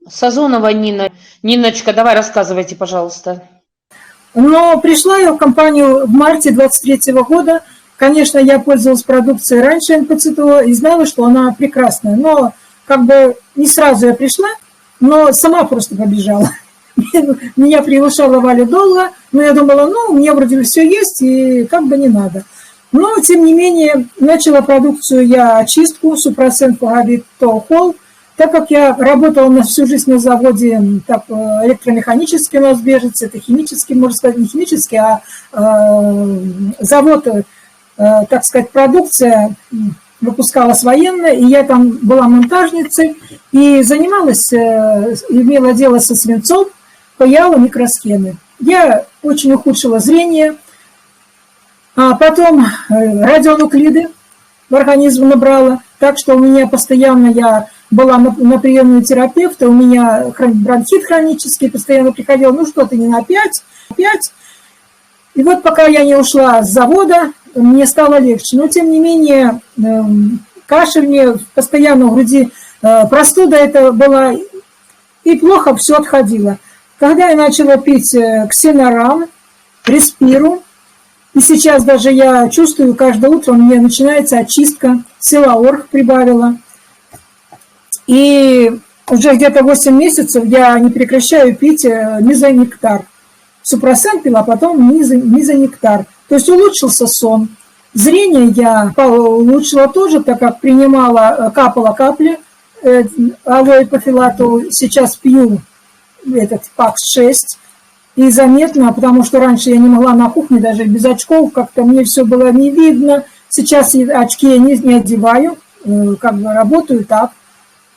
Сазонова Нина. Ниночка, давай рассказывайте, пожалуйста. Но пришла я в компанию в марте 23 года. Конечно, я пользовалась продукцией раньше НПЦТО и знала, что она прекрасная. Но как бы не сразу я пришла, но сама просто побежала. Меня приглашала Валя долго, но я думала, ну, у меня вроде все есть, и как бы не надо. Но, тем не менее, начала продукцию я очистку, Супрасен Фугавит Тоухол. Так как я работала всю жизнь на заводе так, электромеханический у нас Бежец, это химический, можно сказать, не химический, а завод, так сказать, продукция выпускалась военная, и я там была монтажницей и занималась, имела дело со свинцом, паяла микросхемы. Я очень ухудшила зрение, а потом радионуклиды в организм набрала, так что у меня постоянно я была на приеме у терапевта, у меня бронхит хронический, постоянно приходил, ну что-то не на 5. И вот пока я не ушла с завода, мне стало легче. Но тем не менее, кашель мне постоянно в груди, простуда это была, и плохо все отходило. Когда я начала пить Ксенорам, Респиру, и сейчас даже я чувствую, каждое утро у меня начинается очистка, Силаорг прибавила. И уже где-то 8 месяцев я не прекращаю пить мезонектар. Супрасен пила, потом мезонектар. То есть улучшился сон. Зрение я улучшила тоже, так как принимала, капала капли алоэ-пофилату. Сейчас пью этот ПАКС-6. И заметно, потому что раньше я не могла на кухне даже без очков, как-то мне все было не видно. Сейчас очки я не одеваю, как бы работаю так.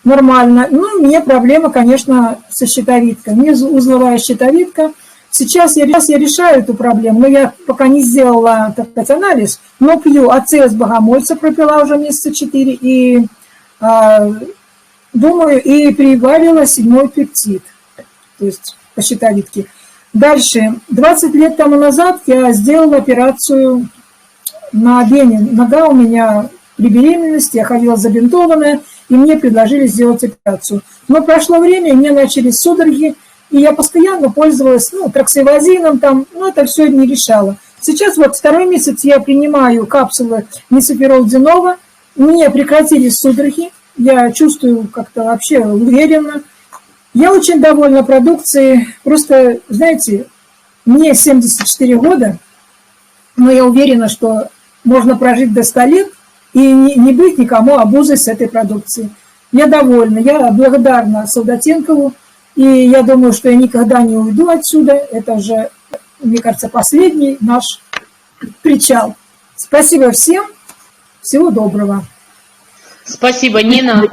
Нормально. Ну, у меня проблема, конечно, со щитовидкой. Мне узловая щитовидка. Сейчас я решаю эту проблему, но я пока не сделала, так сказать, анализ, но пью АЦС Богомольца, пропила уже месяца 4, и думаю, и прибавила 7-й пептид, то есть по щитовидке. Дальше, 20 лет тому назад я сделала операцию на вене. Нога у меня при беременности, я ходила забинтованная, и мне предложили сделать операцию. Но прошло время, и мне начались судороги, и я постоянно пользовалась троксивазином, там, но это все не решало. Сейчас вот 2-й месяц я принимаю капсулы Несоферол-Динова, мне прекратились судороги, я чувствую как-то вообще уверенно. Я очень довольна продукцией, просто, знаете, мне 74 года, но я уверена, что можно прожить до 100 лет, и не быть никому обузой с этой продукцией. Я довольна, я благодарна Солдатенкову, и я думаю, что я никогда не уйду отсюда. Это уже, мне кажется, последний наш причал. Спасибо всем, всего доброго. Спасибо, Нина.